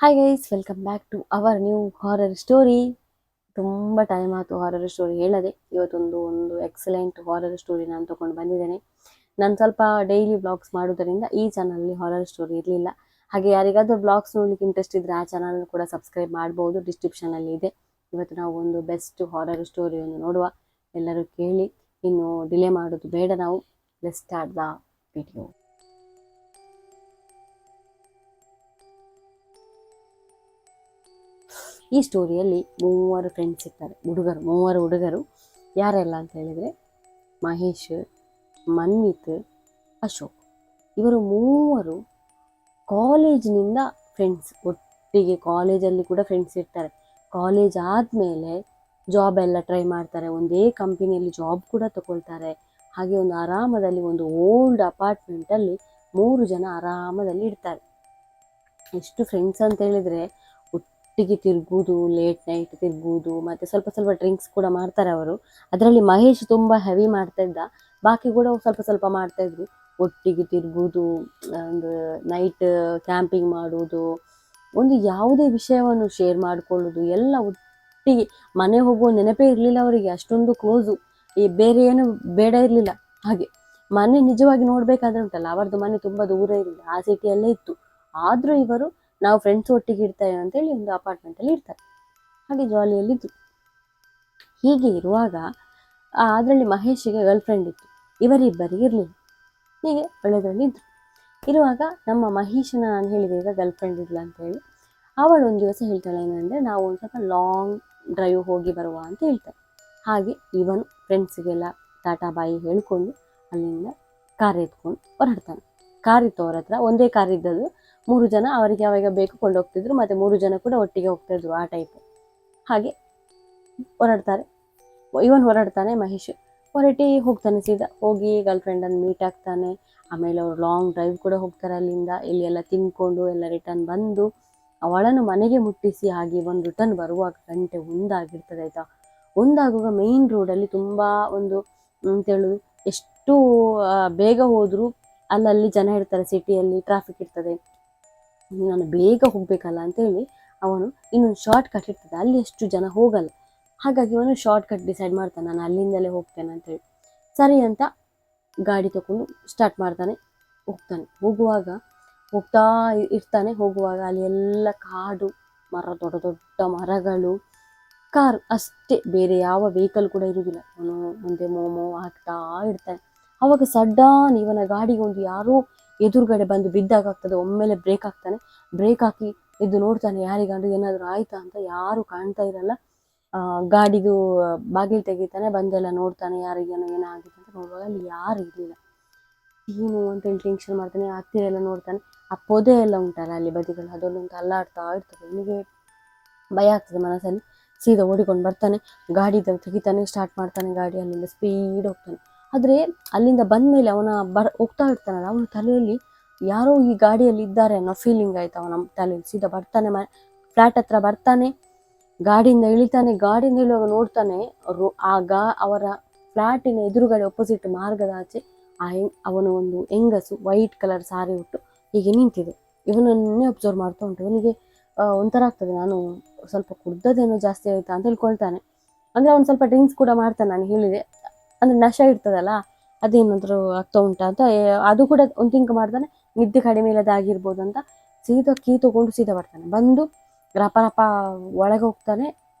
Hi guys, welcome back to our new horror story. ತುಂಬ time ಆಯ್ತು horror story ಹೇಳದೆ. ಇವತ್ತೊಂದು ಎಕ್ಸಲೆಂಟ್ ಹಾರರ್ ಸ್ಟೋರಿ ನಾನು ತೊಗೊಂಡು ಬಂದಿದ್ದೇನೆ. ನಾನು ಸ್ವಲ್ಪ ಡೈಲಿ ಬ್ಲಾಗ್ಸ್ ಮಾಡೋದರಿಂದ ಈ ಚಾನಲಲ್ಲಿ ಹಾರರ್ ಸ್ಟೋರಿ ಇರಲಿಲ್ಲ. ಹಾಗೆ ಯಾರಿಗಾದ್ರೂ ಬ್ಲಾಗ್ಸ್ ನೋಡ್ಲಿಕ್ಕೆ ಇಂಟ್ರೆಸ್ಟ್ ಇದ್ದರೆ ಆ ಚಾನಲ್ ಕೂಡ ಸಬ್ಸ್ಕ್ರೈಬ್ ಮಾಡ್ಬೋದು, ಡಿಸ್ಕ್ರಿಪ್ಷನಲ್ಲಿ ಇದೆ. ಇವತ್ತು ನಾವು ಒಂದು ಬೆಸ್ಟ್ ಹಾರರ್ ಸ್ಟೋರಿಯನ್ನು ನೋಡುವ. ಎಲ್ಲರೂ ಕೇಳಿ, ಇನ್ನು ಡಿಲೇ ಮಾಡೋದು ಬೇಡ. ನಾವು ಲೆಟ್ಸ್ ಸ್ಟಾರ್ಟ್ ದ ವಿಡಿಯೋ. ಈ ಸ್ಟೋರಿಯಲ್ಲಿ ಮೂವರು ಫ್ರೆಂಡ್ಸ್ ಇರ್ತಾರೆ, ಮೂವರು ಹುಡುಗರು. ಯಾರೆಲ್ಲ ಅಂತ ಹೇಳಿದರೆ ಮಹೇಶ್, ಮನ್ವಿತ್, ಅಶೋಕ್. ಇವರು ಮೂವರು ಕಾಲೇಜಿನಿಂದ ಫ್ರೆಂಡ್ಸ್. ಒಟ್ಟಿಗೆ ಕಾಲೇಜಲ್ಲಿ ಕೂಡ ಫ್ರೆಂಡ್ಸ್ ಇರ್ತಾರೆ. ಕಾಲೇಜ್ ಆದಮೇಲೆ ಜಾಬ್ ಎಲ್ಲ ಟ್ರೈ ಮಾಡ್ತಾರೆ. ಒಂದೇ ಕಂಪನಿಯಲ್ಲಿ ಜಾಬ್ ಕೂಡ ತಗೊಳ್ತಾರೆ. ಹಾಗೆ ಒಂದು ಆರಾಮದಲ್ಲಿ ಒಂದು ಓಲ್ಡ್ ಅಪಾರ್ಟ್ಮೆಂಟಲ್ಲಿ 3 ಜನ ಆರಾಮದಲ್ಲಿ ಇರ್ತಾರೆ. ಎಷ್ಟು ಫ್ರೆಂಡ್ಸ್ ಅಂತ ಹೇಳಿದರೆ ಒಟ್ಟಿಗೆ ತಿರುಗುವುದು, ಲೇಟ್ ನೈಟ್ ತಿರುಗುವುದು, ಮತ್ತು ಸ್ವಲ್ಪ ಸ್ವಲ್ಪ ಡ್ರಿಂಕ್ಸ್ ಕೂಡ ಮಾಡ್ತಾರೆ ಅವರು. ಅದರಲ್ಲಿ ಮಹೇಶ್ ತುಂಬ ಹೆವಿ ಮಾಡ್ತಾ ಇದ್ದ, ಬಾಕಿ ಕೂಡ ಸ್ವಲ್ಪ ಸ್ವಲ್ಪ ಮಾಡ್ತಾಯಿದ್ರು. ಒಟ್ಟಿಗೆ ತಿರುಗುವುದು, ಒಂದು ನೈಟ್ ಕ್ಯಾಂಪಿಂಗ್ ಮಾಡುವುದು, ಒಂದು ಯಾವುದೇ ವಿಷಯವನ್ನು ಶೇರ್ ಮಾಡಿಕೊಳ್ಳೋದು, ಎಲ್ಲ ಒಟ್ಟಿಗೆ. ಮನೆ ಹೋಗುವ ನೆನಪೇ ಇರಲಿಲ್ಲ ಅವರಿಗೆ, ಅಷ್ಟೊಂದು ಕ್ಲೋಸು. ಈ ಬೇರೆ ಏನು ಬೇಡ ಇರಲಿಲ್ಲ. ಹಾಗೆ ಮನೆ ನಿಜವಾಗಿ ನೋಡಬೇಕಾದ್ರೆ ಉಂಟಲ್ಲ, ಅವರದ್ದು ಮನೆ ತುಂಬ ದೂರ ಇರಲಿಲ್ಲ, ಆ ಸಿಟಿಯಲ್ಲೇ ಇತ್ತು. ಆದರೂ ಇವರು ನಾವು ಫ್ರೆಂಡ್ಸ್ ಒಟ್ಟಿಗೆ ಇರ್ತೇವೆ ಅಂತೇಳಿ ಒಂದು ಅಪಾರ್ಟ್ಮೆಂಟಲ್ಲಿ ಇರ್ತಾರೆ. ಹಾಗೆ ಜಾಲಿಯಲ್ಲಿದ್ದರು. ಹೀಗೆ ಇರುವಾಗ ಅದರಲ್ಲಿ ಮಹೇಶಿಗೆ ಗರ್ಲ್ ಫ್ರೆಂಡ್ ಇತ್ತು, ಇವರಿಬ್ಬರಿಗೆ ಇರಲಿಲ್ಲ. ಹೀಗೆ ಒಳ್ಳೆದರಲ್ಲಿ ಇದ್ದರು. ಇರುವಾಗ ನಮ್ಮ ಮಹೇಶನ ನಾನು ಹೇಳಿದೆ ಈಗ ಗರ್ಲ್ ಫ್ರೆಂಡ್ ಇಲ್ಲ ಅಂತೇಳಿ. ಅವಳು ಒಂದು ದಿವಸ ಹೇಳ್ತಾಳೆ ಏನಂದರೆ, ನಾವು ಒಂದು ಸ್ವಲ್ಪ ಲಾಂಗ್ ಡ್ರೈವ್ ಹೋಗಿ ಬರುವ ಅಂತ ಹೇಳ್ತಾಳೆ. ಹಾಗೆ ಇವನು ಫ್ರೆಂಡ್ಸಿಗೆಲ್ಲ ಟಾಟಾ ಬಾಯಿ ಹೇಳಿಕೊಂಡು ಅಲ್ಲಿಂದ ಕಾರ್ ಎತ್ಕೊಂಡು ಹೊರಡ್ತಾನೆ. ಕಾರ್ ಇತ್ತು ಅವ್ರ ಹತ್ರ, ಒಂದೇ ಕಾರ್ ಇದ್ದದ್ದು. 3 ಜನ ಅವರಿಗೆ ಯಾವಾಗ ಬೇಕು ಕೊಂಡೋಗ್ತಿದ್ರು, ಮತ್ತು 3 ಜನ ಕೂಡ ಒಟ್ಟಿಗೆ ಹೋಗ್ತಾಯಿದ್ರು, ಆ ಟೈಪು. ಹಾಗೆ ಹೊರಡ್ತಾರೆ. ಇವನು ಹೊರಡ್ತಾನೆ, ಮಹೇಶ್ ಹೊರಟಿ ಹೋಗ್ತಾನೆ. ಸೀದಾ ಹೋಗಿ ಗರ್ಲ್ ಫ್ರೆಂಡನ್ನು ಮೀಟ್ ಆಗ್ತಾನೆ. ಆಮೇಲೆ ಅವರು ಲಾಂಗ್ ಡ್ರೈವ್ ಕೂಡ ಹೋಗ್ತಾರೆ. ಅಲ್ಲಿಂದ ಇಲ್ಲಿ ಎಲ್ಲ ತಿನ್ಕೊಂಡು ಎಲ್ಲ ರಿಟರ್ನ್ ಬಂದು ಅವಳನ್ನು ಮನೆಗೆ ಮುಟ್ಟಿಸಿ ಹಾಗೆ ಒಂದು ರಿಟರ್ನ್ ಬರುವಾಗ ಗಂಟೆ 1 ಆಗಿರ್ತದೆ ಆಯಿತಾ. 1 ಆಗುವಾಗ ಮೇಯ್ನ್ ರೋಡಲ್ಲಿ ತುಂಬ ಒಂದು ಅಂತೇಳೋದು, ಎಷ್ಟು ಬೇಗ ಹೋದರೂ ಅಲ್ಲಲ್ಲಿ ಜನ ಇರ್ತಾರೆ, ಸಿಟಿಯಲ್ಲಿ ಟ್ರಾಫಿಕ್ ಇರ್ತದೆ. ನಾನು ಬೇಗ ಹೋಗಬೇಕಲ್ಲ ಅಂತೇಳಿ ಅವನು ಇನ್ನೊಂದು ಶಾರ್ಟ್ ಕಟ್ ಇರ್ತದೆ, ಅಲ್ಲಿ ಎಷ್ಟು ಜನ ಹೋಗಲ್ಲ. ಹಾಗಾಗಿ ಅವನು ಶಾರ್ಟ್ ಕಟ್ ಡಿಸೈಡ್ ಮಾಡ್ತಾನೆ, ನಾನು ಅಲ್ಲಿಂದಲೇ ಹೋಗ್ತೇನೆ ಅಂತೇಳಿ. ಸರಿ ಅಂತ ಗಾಡಿ ತಗೊಂಡು ಸ್ಟಾರ್ಟ್ ಮಾಡ್ತಾನೆ, ಹೋಗುವಾಗ ಹೋಗ್ತಾ ಇರ್ತಾನೆ. ಹೋಗುವಾಗ ಅಲ್ಲಿ ಎಲ್ಲ ಕಾಡು, ದೊಡ್ಡ ದೊಡ್ಡ ಮರಗಳು, ಕಾರ್ ಅಷ್ಟೇ, ಬೇರೆ ಯಾವ ವೆಹಿಕಲ್ ಕೂಡ ಇರುವುದಿಲ್ಲ. ಅವನು ಮುಂದೆ ಮೋಮೋ ಹಾಕ್ತಾ ಇರ್ತಾನೆ. ಆವಾಗ ಸಡನ್ ಇವನ ಗಾಡಿಗೆ ಒಂದು ಯಾರೋ ಎದುರುಗಡೆ ಬಂದು ಬಿದ್ದಾಗ್ತದೆ. ಒಮ್ಮೆಲೆ ಬ್ರೇಕ್ ಹಾಕ್ತಾನೆ. ಬ್ರೇಕ್ ಹಾಕಿ ಎದ್ದು ನೋಡ್ತಾನೆ, ಯಾರಿಗಾದ್ರೂ ಏನಾದರೂ ಆಯ್ತಾ ಅಂತ. ಯಾರು ಕಾಣ್ತಾ ಇರಲ್ಲ. ಗಾಡಿದು ಬಾಗಿಲು ತೆಗಿತಾನೆ, ಬಂದೆಲ್ಲ ನೋಡ್ತಾನೆ, ಯಾರಿಗೇನೋ ಏನಾಗಿದೆ ಅಂತ. ನೋಡುವಾಗ ಅಲ್ಲಿ ಯಾರು ಇರಲಿಲ್ಲ. ಏನು ಅಂತೇಳಿ ಟೆನ್ಷನ್ ಮಾಡ್ತಾನೆ. ಹತ್ತಿರ ಎಲ್ಲ ನೋಡ್ತಾನೆ, ಆ ಪೊದೆ ಎಲ್ಲ ಉಂಟಲ್ಲ ಅಲ್ಲಿ ಬದಿಗಳು, ಅದರಲ್ಲೊಂದು ಅಲ್ಲಾಡ್ತಾ ಇರ್ತದೆ. ಇವನಿಗೆ ಭಯ ಆಗ್ತದೆ ಮನಸ್ಸಲ್ಲಿ. ಸೀದಾ ಓಡಿಕೊಂಡು ಬರ್ತಾನೆ, ಗಾಡಿ ತೆಗಿತಾನೆ, ಸ್ಟಾರ್ಟ್ ಮಾಡ್ತಾನೆ ಗಾಡಿ. ಅಲ್ಲಿಂದ ಸ್ಪೀಡ್ ಹೋಗ್ತಾನೆ. ಆದರೆ ಅಲ್ಲಿಂದ ಬಂದಮೇಲೆ ಅವನ ಹೋಗ್ತಾ ಇರ್ತಾನಲ್ಲ, ಅವನ ತಲೆಯಲ್ಲಿ ಯಾರೋ ಈ ಗಾಡಿಯಲ್ಲಿ ಇದ್ದಾರೆ ಅನ್ನೋ ಫೀಲಿಂಗ್ ಆಯ್ತು ಅವನ ತಲೆಯಲ್ಲಿ. ಸೀದಾ ಬರ್ತಾನೆ, ಫ್ಲ್ಯಾಟ್ ಹತ್ರ ಬರ್ತಾನೆ, ಗಾಡಿಯಿಂದ ಇಳಿತಾನೆ. ಗಾಡಿಯಿಂದ ಇಳುವಾಗ ನೋಡ್ತಾನೆ, ಅವರ ಫ್ಲ್ಯಾಟಿನ ಎದುರುಗಡೆ ಅಪೋಸಿಟ್ ಮಾರ್ಗದ ಆಚೆ ಅವನು ಒಂದು ಹೆಂಗಸು ವೈಟ್ ಕಲರ್ ಸಾರಿ ಉಟ್ಟು ಹೀಗೆ ನಿಂತಿದೆ. ಇವನನ್ನೇ ಅಬ್ಸರ್ವ್ ಮಾಡ್ತಾ ಉಂಟು. ಇವನಿಗೆ ಒಂಥರ ಆಗ್ತದೆ, ನಾನು ಸ್ವಲ್ಪ ಕುಡ್ದದೇನೋ ಜಾಸ್ತಿ ಆಯಿತಾ ಅಂತ ಹೇಳ್ಕೊಳ್ತಾನೆ. ಅಂದರೆ ಅವನು ಸ್ವಲ್ಪ ಡ್ರಿಂಕ್ಸ್ ಕೂಡ ಮಾಡ್ತಾನೆ, ನಾನು ಹೇಳಿದೆ. ಅಂದರೆ ನಶೆ ಇರ್ತದಲ್ಲ, ಅದೇನಾದರೂ ಆಗ್ತಾ ಉಂಟಾ ಅಂತ. ಅದು ಕೂಡ ಒಂದು ಥಿಂಕ್ ಮಾಡ್ತಾನೆ, ನಿದ್ದೆ ಕಡಿಮೆ ಇಲ್ಲದೆ ಆಗಿರ್ಬೋದು ಅಂತ. ಸೀದಾ ಕೀ ತೊಗೊಂಡು ಸೀದಾ ಬರ್ತಾನೆ. ಬಂದು ರಪ ರಪ ಒಳಗೆ ಹೋಗ್ತಾನೆ,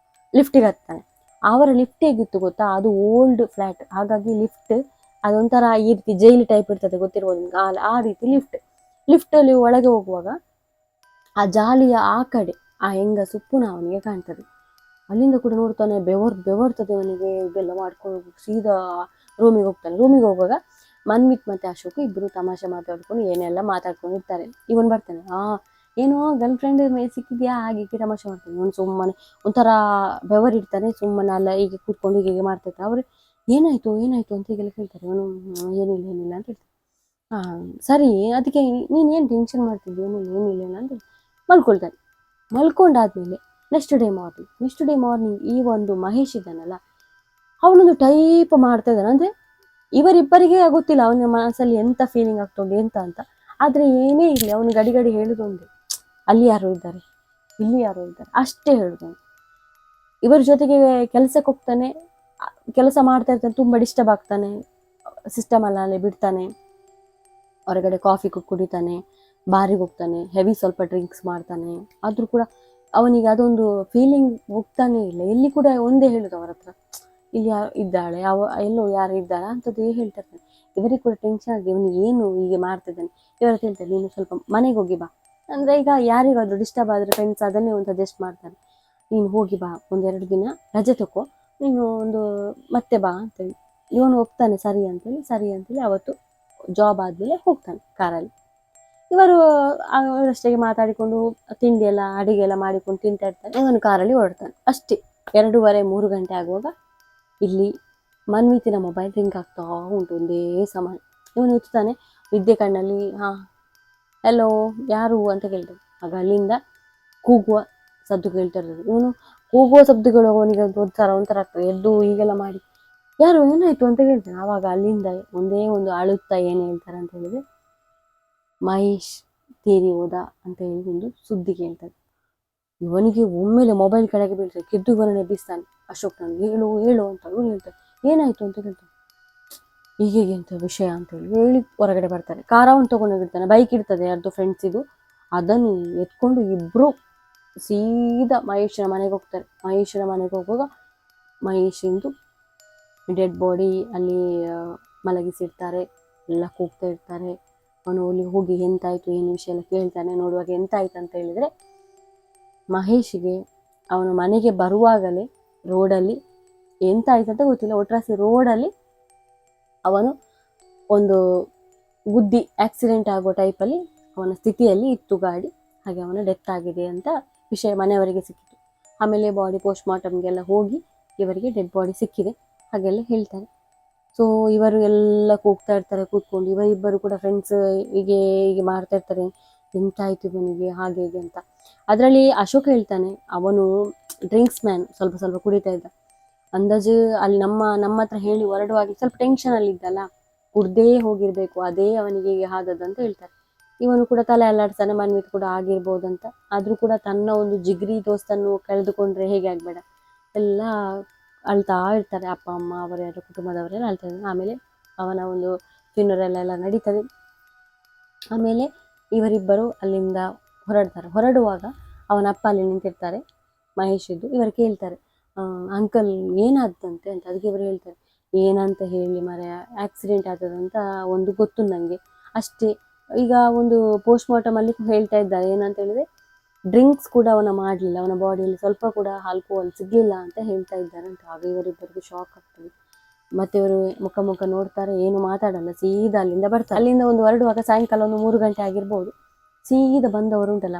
ಲಿಫ್ಟಿಗೆ ಹತ್ತಾನೆ. ಅವರ ಲಿಫ್ಟ್ ಹೇಗಿತ್ತು ಗೊತ್ತಾ, ಅದು ಓಲ್ಡ್ ಫ್ಲ್ಯಾಟ್. ಹಾಗಾಗಿ ಲಿಫ್ಟ್ ಅದೊಂಥರ ಈ ರೀತಿ ಜೈಲು ಟೈಪ್ ಇರ್ತದೆ, ಗೊತ್ತಿರ್ಬೋದು ನಿಮ್ಗೆ. ಆ ರೀತಿ ಲಿಫ್ಟಲ್ಲಿ ಒಳಗೆ ಹೋಗುವಾಗ ಆ ಜಾಲಿಯ ಆ ಕಡೆ ಆ ಹೆಂಗಸು ಪುನಃ ಅವನಿಗೆ ಕಾಣ್ತದೆ. ಅಲ್ಲಿಂದ ಕೂಡ ನೋಡ್ತಾನೆ, ಬೆವರ್ತದೆ ಅವನಿಗೆ. ಇದೆಲ್ಲ ಮಾಡ್ಕೊಂಡು ಸೀದಾ ರೂಮಿಗೆ ಹೋಗ್ತಾನೆ. ರೂಮಿಗೆ ಹೋಗುವಾಗ ಮನ್ವಿತ್ ಮತ್ತು ಅಶೋಕ್ ಇಬ್ಬರು ತಮಾಷೆ ಮಾತಾಡ್ಕೊಂಡು ಏನೆಲ್ಲ ಮಾತಾಡ್ಕೊಂಡಿರ್ತಾರೆ. ಇವನು ಬರ್ತಾನೆ, ಏನೋ ಗರ್ಲ್ ಫ್ರೆಂಡ್ ಸಿಕ್ಕಿದ್ಯಾ ಹಾಗೆ ತಮಾಷೆ ಮಾಡ್ತಾನೆ. ಇವನು ಸುಮ್ಮನೆ ಒಂಥರ ಬೆವರಿಡ್ತಾನೆ. ಸುಮ್ಮನೆ ಅಲ್ಲ ಹೀಗೆ ಕೂತ್ಕೊಂಡು ಹೀಗೆ ಮಾಡ್ತಿರ್ತಾರೆ. ಅವರು ಏನಾಯಿತು ಅಂತ ಹೀಗೆಲ್ಲ ಕೇಳ್ತಾರೆ. ಇವನು ಏನಿಲ್ಲ ಅಂತ ಹೇಳ್ತಾರೆ. ಸರಿ, ಅದಕ್ಕೆ ನೀನೇನು ಟೆನ್ಷನ್ ಮಾಡ್ತಿದ್ದೆ, ಏನಿಲ್ಲ ಅಂತ ಮಲ್ಕೊಳ್ತಾನೆ. ಮಲ್ಕೊಂಡಾದ್ಮೇಲೆ ನೆಕ್ಸ್ಟ್ ಡೇ ಮಾರ್ನಿಂಗ್ ಈ ಒಂದು ಮಹೇಶ್ ಇದ್ದಾನಲ್ಲ, ಅವನೊಂದು ಟೈಪ್ ಮಾಡ್ತಾ ಇದ್ದಾನೆ. ಅಂದರೆ ಇವರಿಬ್ಬರಿಗೆ ಗೊತ್ತಿಲ್ಲ ಅವನ ಮನಸ್ಸಲ್ಲಿ ಎಂಥ ಫೀಲಿಂಗ್ ಆಗ್ತದೆ ಎಂತ ಅಂತ. ಆದರೆ ಏನೇ ಇರಲಿ ಅವನು ಗಡಿ ಹೇಳೋದೊಂದೇ, ಅಲ್ಲಿ ಯಾರು ಇದ್ದಾರೆ, ಇಲ್ಲಿ ಯಾರು ಇದ್ದಾರೆ ಅಷ್ಟೇ ಹೇಳುದು. ಇವರ ಜೊತೆಗೆ ಕೆಲಸಕ್ಕೆ ಹೋಗ್ತಾನೆ, ಕೆಲಸ ಮಾಡ್ತಾ ಇರ್ತಾನೆ, ತುಂಬ ಡಿಸ್ಟರ್ಬ್ ಆಗ್ತಾನೆ, ಸಿಸ್ಟಮ್ ಅಲ್ಲೇ ಬಿಡ್ತಾನೆ, ಹೊರಗಡೆ ಕಾಫಿ ಕುಡಿತಾನೆ, ಬಾರಿಗೆ ಹೋಗ್ತಾನೆ, ಹೆವಿ ಸ್ವಲ್ಪ ಡ್ರಿಂಕ್ಸ್ ಮಾಡ್ತಾನೆ. ಆದರೂ ಕೂಡ ಅವನಿಗೆ ಅದೊಂದು ಫೀಲಿಂಗ್ ಹೋಗ್ತಾನೆ ಇಲ್ಲ. ಇಲ್ಲಿ ಕೂಡ ಒಂದೇ ಹೇಳುದು ಅವರ ಹತ್ರ, ಇಲ್ಲಿ ಯಾರು ಇದ್ದಾಳೆ, ಎಲ್ಲೋ ಯಾರು ಇದ್ದಾರಾ ಅಂಥದ್ದು ಹೇಳ್ತಾ ಇರ್ತಾನೆ. ಇವರಿಗೆ ಕೂಡ ಟೆನ್ಷನ್ ಆಗಿದೆ, ಇವನಿಗೆ ಏನು ಹೀಗೆ ಮಾಡ್ತಿದ್ದಾನೆ. ಇವರ ಹತ್ರ ಹೇಳ್ತಾರೆ, ನೀನು ಸ್ವಲ್ಪ ಮನೆಗೆ ಹೋಗಿ ಬಾ ಅಂದರೆ, ಈಗ ಯಾರಿಗಾದ್ರೂ ಡಿಸ್ಟರ್ಬ್ ಆದರೆ ಫ್ರೆಂಡ್ಸ್ ಅದನ್ನೇ ಒಂದು ಸಜೆಸ್ಟ್ ಮಾಡ್ತಾರೆ, ನೀನು ಹೋಗಿ ಬಾ, 1-2 ದಿನ ರಜೆ ತಗೋ, ನೀನು ಮತ್ತೆ ಬಾ ಅಂತೇಳಿ. ಇವನು ಹೋಗ್ತಾನೆ ಸರಿ ಅಂತೇಳಿ ಅವತ್ತು ಜಾಬ್ ಆದಮೇಲೆ ಹೋಗ್ತಾನೆ ಕಾರಲ್ಲಿ. ಇವರು ಅವರಷ್ಟೇ ಮಾತಾಡಿಕೊಂಡು ತಿಂಡಿ ಎಲ್ಲ ಅಡಿಗೆ ಎಲ್ಲ ಮಾಡಿಕೊಂಡು ತಿಂತಾ ಇರ್ತಾನೆ. ಇವನು ಕಾರಲ್ಲಿ ಹೊರಡ್ತಾನೆ. ಅಷ್ಟೇ 2:30-3 ಗಂಟೆ ಆಗುವಾಗ ಇಲ್ಲಿ ಮನ್ವಿತಿನ ಮೊಬೈಲ್ ರಿಂಗ್ ಆಗ್ತಾ ಉಂಟು ಒಂದೇ ಸಮಯ. ಇವನು ಎತ್ತುತ್ತಾನೆ, ನಿದ್ದೆ ಕಣ್ಣಲ್ಲಿ ಹೆಲೋ ಯಾರು ಅಂತ ಕೇಳ್ತಾನೆ. ಆಗ ಅಲ್ಲಿಂದ ಕೂಗುವ ಸದ್ದು ಕೇಳ್ತಾರೆ. ಇವನು ಕೂಗುವ ಶಬ್ದಗಳು ಅವನಿಗೆ ಒಂಥರ ಆಗ್ತದೆ. ಎದ್ದು ಹೀಗೆಲ್ಲ ಮಾಡಿ ಯಾರು ಏನಾಯ್ತು ಅಂತ ಕೇಳ್ತಾನೆ. ಆವಾಗ ಅಲ್ಲಿಂದ ಒಂದೇ ಒಂದು ಅಳುತ್ತಾ ಏನು ಹೇಳ್ತಾರೆ ಅಂತ ಹೇಳಿದ್ರೆ, ಮಹೇಶ್ ತೀರಿ ಹೋದ ಅಂತ ಹೇಳಿ ಒಂದು ಸುದ್ದಿ ಕೇಳ್ತಾರೆ. ಇವನಿಗೆ ಒಮ್ಮೆಲೆ ಮೊಬೈಲ್ ಕೆಳಗೆ ಬೀಳ್ತಾರೆ, ಗೆದ್ದು ಇವನನ್ನೇ ಎಬ್ಬಿಸ್ತಾನೆ. ಅಶೋಕ್ ನನಗೆ ಹೇಳು ಅಂತ ಇವನು ಹೇಳ್ತಾರೆ. ಏನಾಯ್ತು ಅಂತ ಕೇಳ್ತಾನೆ. ಹೀಗೆ ಎಂತ ವಿಷಯ ಅಂತ ಹೇಳಿ ಹೊರಗಡೆ ಬರ್ತಾರೆ. ಕಾರವನ್ನು ತಗೊಂಡೋಗಿರ್ತಾನೆ, ಬೈಕ್ ಇರ್ತದೆ ಯಾರ್ದು ಫ್ರೆಂಡ್ಸಿದು, ಅದನ್ನು ಎತ್ಕೊಂಡು ಇಬ್ರು ಸೀದಾ ಮಹೇಶನ ಮನೆಗೆ ಹೋಗ್ತಾರೆ. ಮಹೇಶನ ಮನೆಗೆ ಹೋಗುವಾಗ ಮಹೇಶಿಂದು ಡೆಡ್ ಬಾಡಿ ಅಲ್ಲಿ ಮಲಗಿಸಿರ್ತಾರೆ. ಎಲ್ಲ ಕೂಗ್ತಾ ಇರ್ತಾರೆ. ಅವನು ಅಲ್ಲಿ ಹೋಗಿ ಎಂತಾಯ್ತು ಏನು ವಿಷಯ ಎಲ್ಲ ಕೇಳ್ತಾನೆ. ನೋಡುವಾಗ ಎಂತಾಯ್ತು ಅಂತ ಹೇಳಿದರೆ, ಮಹೇಶ್ಗೆ ಅವನ ಮನೆಗೆ ಬರುವಾಗಲೇ ರೋಡಲ್ಲಿ ಎಂತಾಯ್ತು ಅಂತ ಗೊತ್ತಿಲ್ಲ, ಒಟ್ರಾಸಿ ರೋಡಲ್ಲಿ ಅವನು ಒಂದು ಗುದ್ದಿ ಆಕ್ಸಿಡೆಂಟ್ ಆಗೋ ಟೈಪಲ್ಲಿ ಅವನ ಸ್ಥಿತಿಯಲ್ಲಿ ಇತ್ತು ಗಾಡಿ. ಹಾಗೆ ಅವನ ಡೆತ್ ಆಗಿದೆ ಅಂತ ವಿಷಯ ಮನೆಯವರಿಗೆ ಸಿಕ್ಕಿತು. ಆಮೇಲೆ ಬಾಡಿ ಪೋಸ್ಟ್ ಮಾರ್ಟಮ್ಗೆಲ್ಲ ಹೋಗಿ ಇವರಿಗೆ ಡೆಡ್ ಬಾಡಿ ಸಿಕ್ಕಿದೆ ಹಾಗೆಲ್ಲ ಹೇಳ್ತಾರೆ. ಸೊ ಇವರು ಎಲ್ಲ ಕೂಗ್ತಾ ಇರ್ತಾರೆ ಕೂತ್ಕೊಂಡು. ಇವರಿಬ್ಬರು ಕೂಡ ಫ್ರೆಂಡ್ಸ್ ಹೀಗೆ ಮಾಡ್ತಾ ಇರ್ತಾರೆ, ಎಂತಾಯ್ತು ಇವನಿಗೆ ಹಾಗೆ ಹೀಗೆ ಅಂತ. ಅದರಲ್ಲಿ ಅಶೋಕ್ ಹೇಳ್ತಾನೆ, ಅವನು ಡ್ರಿಂಕ್ಸ್ ಮ್ಯಾನ್, ಸ್ವಲ್ಪ ಕುಡಿತಾ ಇದ್ದ. ಅಂದಾಜು ಅಲ್ಲಿ ನಮ್ಮ ಹತ್ರ ಹೇಳಿ ಹೊರಡುವಾಗ ಸ್ವಲ್ಪ ಟೆನ್ಷನಲ್ಲಿ ಇದ್ದಲ್ಲ, ಕುಡ್ದೇ ಹೋಗಿರ್ಬೇಕು, ಅದೇ ಅವನಿಗೆ ಹೀಗೆ ಆದದಂತ ಹೇಳ್ತಾರೆ. ಇವನು ಕೂಡ ತಲೆ ಅಲ್ಲಾಡ್ತಾನೆ, ಮನ್ವಿತ್ ಕೂಡ ಆಗಿರ್ಬೋದಂತ. ಆದರೂ ಕೂಡ ತನ್ನ ಒಂದು ಜಿಗ್ರಿ ದೋಸ್ತನ್ನು ಕಳೆದುಕೊಂಡ್ರೆ ಹೇಗೆ ಆಗಬೇಡ, ಎಲ್ಲ ಅಳ್ತಾ ಇರ್ತಾರೆ. ಅಪ್ಪ ಅಮ್ಮ ಅವರೆಲ್ಲ ಕುಟುಂಬದವರೆಲ್ಲ ಅಳ್ತಾ ಇರ್ತಾರೆ. ಆಮೇಲೆ ಅವನ ಒಂದು ಫ್ಯೂನರಲ್ ಎಲ್ಲ ನಡೀತದೆ. ಆಮೇಲೆ ಇವರಿಬ್ಬರು ಅಲ್ಲಿಂದ ಹೊರಡುವಾಗ ಅವನ ಅಪ್ಪ ಅಲ್ಲಿ ನಿಂತಿರ್ತಾರೆ, ಮಹೇಶಿದ್ದು. ಇವರು ಕೇಳ್ತಾರೆ, ಅಂಕಲ್ ಏನಾದಂತೆ ಅಂತ. ಅದಕ್ಕೆ ಇವರು ಹೇಳ್ತಾರೆ, ಏನಂತ ಹೇಳಿ ಮರೆ, ಆಕ್ಸಿಡೆಂಟ್ ಆದದಂತ ಒಂದು ಗೊತ್ತು ನನಗೆ ಅಷ್ಟೇ. ಈಗ ಒಂದು ಪೋಸ್ಟ್ ಮಾರ್ಟಮ್ ಅಲ್ಲಿ ಹೇಳ್ತಾ ಇದ್ದಾರೆ ಏನಂತ ಹೇಳಿದ್ರೆ, ಡ್ರಿಂಕ್ಸ್ ಕೂಡ ಅವನ ಮಾಡಲಿಲ್ಲ, ಅವನ ಬಾಡಿಯಲ್ಲಿ ಸ್ವಲ್ಪ ಕೂಡ ಆಲ್ಕೋಹಾಲ್ ಸಿಗಲಿಲ್ಲ ಅಂತ ಹೇಳ್ತಾ ಇದ್ದಾರೆ ಅಂತ. ಆಗ ಇವರಿಬ್ಬರಿಗೂ ಶಾಕ್ ಆಗ್ತದೆ. ಮತ್ತೆ ಇವರು ಮುಖ ನೋಡ್ತಾರೆ, ಏನು ಮಾತಾಡಲ್ಲ, ಸೀದಾ ಅಲ್ಲಿಂದ ಬರ್ತಾರೆ. ಅಲ್ಲಿಂದ ಒಂದು ಹೊರಡುವಾಗ ಸಾಯಂಕಾಲ ಒಂದು 3 ಗಂಟೆ ಆಗಿರ್ಬೋದು. ಸೀದಾ ಬಂದವರು ಉಂಟಲ್ಲ,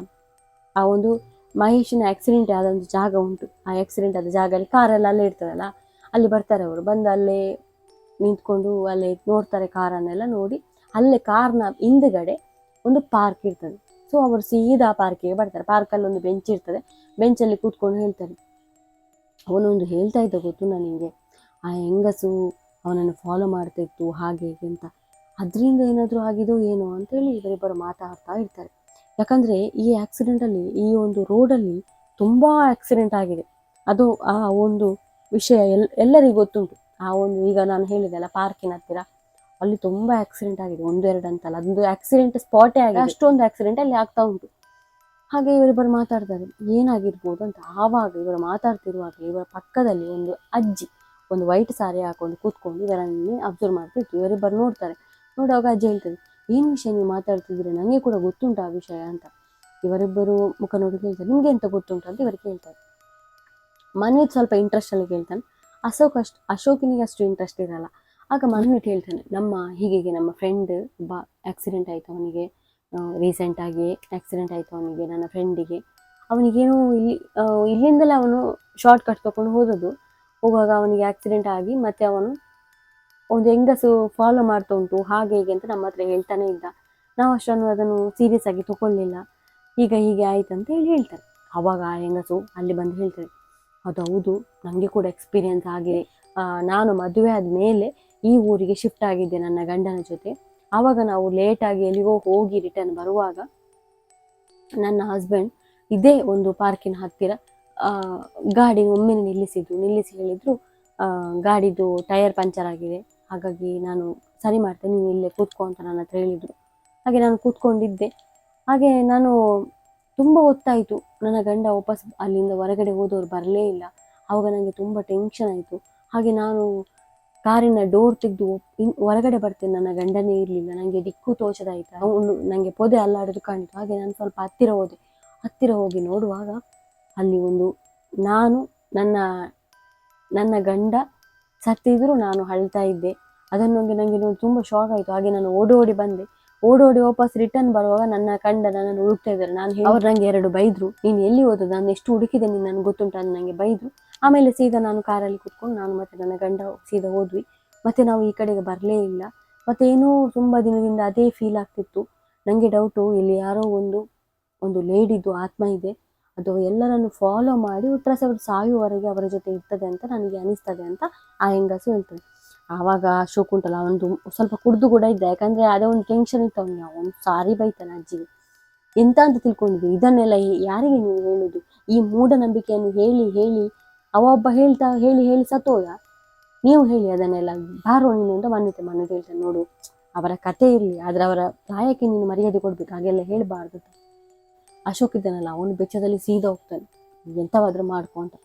ಆ ಒಂದು ಮಹೇಶಿನ ಆಕ್ಸಿಡೆಂಟ್ ಆದ ಒಂದು ಜಾಗ ಉಂಟು, ಆ ಆಕ್ಸಿಡೆಂಟ್ ಆದ ಜಾಗದಲ್ಲಿ ಕಾರೆಲ್ಲ ಅಲ್ಲೇ ಇರ್ತದಲ್ಲ, ಅಲ್ಲಿ ಬರ್ತಾರೆ ಅವರು. ಬಂದು ಅಲ್ಲೇ ನಿಂತ್ಕೊಂಡು ಅಲ್ಲೇ ನೋಡ್ತಾರೆ, ಕಾರನ್ನೆಲ್ಲ ನೋಡಿ ಅಲ್ಲೇ ಕಾರ್ನ ಹಿಂದುಗಡೆ ಒಂದು ಪಾರ್ಕ್ ಇರ್ತದೆ. ಸೊ ಅವರು ಸೀದಾ ಪಾರ್ಕಿಗೆ ಬರ್ತಾರೆ. ಪಾರ್ಕಲ್ಲಿ ಒಂದು ಬೆಂಚ್ ಇರ್ತದೆ, ಬೆಂಚಲ್ಲಿ ಕೂತ್ಕೊಂಡು ಹೇಳ್ತಾರೆ, ಅವನೊಂದು ಹೇಳ್ತಾ ಇದ್ದ ಗೊತ್ತು ನನಗೆ, ಆ ಹೆಂಗಸು ಅವನನ್ನು ಫಾಲೋ ಮಾಡ್ತಾ ಇತ್ತು ಹಾಗೆ ಹೀಗೆ ಅಂತ, ಅದರಿಂದ ಏನಾದರೂ ಆಗಿದೋ ಏನೋ ಅಂತೇಳಿ ಇವರಿಬ್ಬರು ಮಾತಾಡ್ತಾ ಇರ್ತಾರೆ. ಯಾಕಂದರೆ ಈ ಆಕ್ಸಿಡೆಂಟಲ್ಲಿ, ಈ ಒಂದು ರೋಡಲ್ಲಿ ತುಂಬ ಆಕ್ಸಿಡೆಂಟ್ ಆಗಿದೆ. ಅದು ಆ ಒಂದು ವಿಷಯ ಎಲ್ಲರಿಗೂ ಗೊತ್ತುಂಟು. ಆ ಒಂದು ಈಗ ನಾನು ಹೇಳಿದೆ ಅಲ್ಲ, ಪಾರ್ಕಿನ ಹತ್ತಿರ ಅಲ್ಲಿ ತುಂಬ ಆಕ್ಸಿಡೆಂಟ್ ಆಗಿದೆ, 1-2 ಅಂತಲ್ಲ, ಅದೊಂದು ಆಕ್ಸಿಡೆಂಟ್ ಸ್ಪಾಟೇ ಆಗಿದೆ, ಅಷ್ಟೊಂದು ಆಕ್ಸಿಡೆಂಟ್ ಅಲ್ಲಿ ಆಗ್ತಾ ಉಂಟು. ಹಾಗೆ ಇವರಿಬ್ಬರು ಮಾತಾಡ್ತಾರೆ, ಏನಾಗಿರ್ಬೋದು ಅಂತ. ಆವಾಗ ಇವರು ಮಾತಾಡ್ತಿರುವಾಗ ಇವರ ಪಕ್ಕದಲ್ಲಿ ಒಂದು ಅಜ್ಜಿ ಒಂದು ವೈಟ್ ಸಾರಿ ಹಾಕೊಂಡು ಕೂತ್ಕೊಂಡು ಇವರನ್ನೇ ಅಬ್ಸರ್ವ್ ಮಾಡ್ತಿತ್ತು. ಇವರಿಬ್ಬರು ನೋಡ್ತಾರೆ. ನೋಡುವಾಗ ಅಜ್ಜಿ ಹೇಳ್ತಾರೆ, ಏನು ವಿಷಯ ನೀವು ಮಾತಾಡ್ತಿದ್ರೆ, ನನಗೆ ಕೂಡ ಗೊತ್ತುಂಟು ಆ ವಿಷಯ ಅಂತ. ಇವರಿಬ್ಬರು ಮುಖ ನೋಡಿ ಕೇಳ್ತಾರೆ, ನಿಮ್ಗೆ ಎಂತ ಗೊತ್ತುಂಟು ಅಂತ ಇವರು ಕೇಳ್ತಾರೆ. ಮನ್ವಿತ್ ಸ್ವಲ್ಪ ಇಂಟ್ರೆಸ್ಟಲ್ಲಿ ಕೇಳ್ತಾನೆ, ಅಶೋಕಿನಿಗೆ ಅಷ್ಟು ಇಂಟ್ರೆಸ್ಟ್ ಇರಲ್ಲ. ಆಗ ಮನ್ವಿತ್ ಹೇಳ್ತಾನೆ, ಹೀಗೆ ನಮ್ಮ ಫ್ರೆಂಡ್ ಒಬ್ಬ ಆಕ್ಸಿಡೆಂಟ್ ಆಯಿತು, ಅವನಿಗೆ ರೀಸೆಂಟಾಗಿ ಆಕ್ಸಿಡೆಂಟ್ ಆಯಿತು ಅವನಿಗೆ, ನನ್ನ ಫ್ರೆಂಡಿಗೆ. ಅವನಿಗೇನು ಇಲ್ಲಿಂದಲೇ ಅವನು ಶಾರ್ಟ್ ಕಟ್ ತೊಗೊಂಡು ಹೋಗುವಾಗ ಅವನಿಗೆ ಆಕ್ಸಿಡೆಂಟ್ ಆಗಿ ಮತ್ತೆ ಅವನು ಒಂದು ಹೆಂಗಸು ಫಾಲೋ ಮಾಡ್ತಾ ಉಂಟು ಹಾಗೆ ಹೀಗೆ ಅಂತ ನಮ್ಮ ಹತ್ರ ಹೇಳ್ತಾನೆ ಇದ್ದ. ನಾವು ಅಷ್ಟನ್ನು ಅದನ್ನು ಸೀರಿಯಸ್ ಆಗಿ ತಗೊಳ್ಳಿಲ್ಲ, ಹೀಗೆ ಆಯ್ತು ಅಂತ ಹೇಳ್ತಾರೆ. ಆವಾಗ ಆ ಹೆಂಗಸು ಅಲ್ಲಿ ಬಂದು ಹೇಳ್ತಾರೆ, ಅದು ಹೌದು, ನನಗೆ ಕೂಡ ಎಕ್ಸ್ಪೀರಿಯನ್ಸ್ ಆಗಿದೆ. ನಾನು ಮದುವೆ ಆದಮೇಲೆ ಈ ಊರಿಗೆ ಶಿಫ್ಟ್ ಆಗಿದ್ದೆ ನನ್ನ ಗಂಡನ ಜೊತೆ. ಆವಾಗ ನಾವು ಲೇಟಾಗಿ ಎಲ್ಲಿಗೋ ಹೋಗಿ ರಿಟರ್ನ್ ಬರುವಾಗ ನನ್ನ ಹಸ್ಬೆಂಡ್ ಇದೇ ಒಂದು ಪಾರ್ಕಿನ ಹತ್ತಿರ ಗಾಡಿ ಒಮ್ಮೆನೆ ನಿಲ್ಲಿಸಿ ಹೇಳಿದ್ರು, ಗಾಡಿದು ಟೈರ್ ಪಂಚರ್ ಆಗಿದೆ, ಹಾಗಾಗಿ ನಾನು ಸರಿ ಮಾಡ್ತೇನೆ, ನೀವು ಇಲ್ಲೇ ಕೂತ್ಕೊ ಅಂತ ನನ್ನ ಹತ್ರ ಹೇಳಿದರು. ಹಾಗೆ ನಾನು ಕೂತ್ಕೊಂಡಿದ್ದೆ. ಹಾಗೆ ನಾನು ತುಂಬ ಹೊತ್ತಾಯಿತು, ನನ್ನ ಗಂಡ ವಾಪಸ್ ಅಲ್ಲಿಂದ ಹೊರಗಡೆ ಹೋದವರು ಬರಲೇ ಇಲ್ಲ. ಆವಾಗ ನನಗೆ ತುಂಬ ಟೆನ್ಷನ್ ಆಯಿತು. ಹಾಗೆ ನಾನು ಕಾರಿನ ಡೋರ್ ತೆಗೆದು ಹೊರಗಡೆ ಬರ್ತೇನೆ, ನನ್ನ ಗಂಡನೇ ಇರಲಿಲ್ಲ. ನನಗೆ ದಿಕ್ಕು ತೋಚದಾಯಿತು, ಅವನು ನನಗೆ ಪೊದೆ ಅಲ್ಲಾಡೋದು ಕಾಣಿತು. ಹಾಗೆ ನಾನು ಸ್ವಲ್ಪ ಹತ್ತಿರ ಹೋಗಿ ನೋಡುವಾಗ ಅಲ್ಲಿ ನಾನು ನನ್ನ ಗಂಡ ಸತ್ತಿದ್ರು ನಾನು ಅಳ್ತಾ ಇದ್ದೆ. ಅದನ್ನೊಂದು ನನಗೆ ನೋಡಿ ತುಂಬ ಶಾಕ್ ಆಯಿತು. ಹಾಗೆ ನಾನು ಓಡೋಡಿ ಬಂದೆ. ಓಡೋಡಿ ವಾಪಸ್ ರಿಟರ್ನ್ ಬರುವಾಗ ನನ್ನ ಕಂಡ ನನ್ನನ್ನು ಹುಡುಕ್ತಾ ಇದ್ದಾರೆ. ಅವ್ರು ನನಗೆ 2 ಬೈದರು, ನೀನು ಎಲ್ಲಿ ಹೋದದ್ದು, ನಾನು ಎಷ್ಟು ಹುಡುಕಿದೆ ನೀನು ನನಗೆ ಗೊತ್ತುಂಟು ಅಂತ ನನಗೆ ಬೈದರು. ಆಮೇಲೆ ಸೀದಾ ನಾನು ಕಾರಲ್ಲಿ ಕೂತ್ಕೊಂಡು ನಾನು ಮತ್ತು ನನ್ನ ಗಂಡ ಸೀದಾ ಹೋದ್ವಿ. ಮತ್ತು ನಾವು ಈ ಕಡೆಗೆ ಬರಲೇ ಇಲ್ಲ. ಮತ್ತು ಏನೋ ತುಂಬ ದಿನದಿಂದ ಅದೇ ಫೀಲ್ ಆಗ್ತಿತ್ತು ನನಗೆ. ಡೌಟು, ಇಲ್ಲಿ ಯಾರೋ ಒಂದು ಲೇಡಿದು ಆತ್ಮ ಇದೆ, ಅದು ಎಲ್ಲರನ್ನು ಫಾಲೋ ಮಾಡಿ ಒಟ್ರಾಸಿ ಅವರು ಸಾಯುವವರೆಗೆ ಅವರ ಜೊತೆ ಇರ್ತದೆ ಅಂತ ನನಗೆ ಅನಿಸ್ತದೆ ಅಂತ ಆ ಹೆಂಗಸು ಹೇಳ್ತದೆ. ಆವಾಗ ಅಶೋಕ್ ಉಂಟಲ್ಲ, ಅವನು ಸ್ವಲ್ಪ ಕುಡ್ದು ಕೂಡ ಇದ್ದ. ಯಾಕಂದರೆ ಅದೇ ಒಂದು ಟೆನ್ಷನ್ ಇತ್ತು ಅವನಿಗೆ. ಅವನು ಸಾರಿ ಬೈತಾನೆ ಅಜ್ಜಿಗೆ. ಎಂತ ಅಂತ ತಿಳ್ಕೊಂಡಿದ್ವಿ, ಇದನ್ನೆಲ್ಲ ಯಾರಿಗೆ ನೀವು ಹೇಳುದು? ಈ ಮೂಢನಂಬಿಕೆಯನ್ನು ಹೇಳಿ ಅವ ಒಬ್ಬ ಹೇಳಿ ಸತ್ತೋದ. ನೀವು ಹೇಳಿ ಅದನ್ನೆಲ್ಲ, ಬಾರೋ ನೀನು ಅಂತ ಮನ್ನಿತೆ ಹೇಳ್ತಾನೆ. ನೋಡು, ಅವರ ಕತೆ ಇರಲಿ, ಆದರೆ ಅವರ ಪ್ರಾಯಕ್ಕೆ ನೀನು ಮರ್ಯಾದೆ ಕೊಡ್ಬೇಕು, ಹಾಗೆಲ್ಲ ಹೇಳಬಾರ್ದು. ಅಶೋಕ್ ಇದ್ದಾನಲ್ಲ, ಅವನು ಬೆಚ್ಚದಲ್ಲಿ ಸೀದಾ ಹೋಗ್ತಾನೆ, ಎಂಥವಾದ್ರೂ ಮಾಡ್ಕೊ ಅಂತ.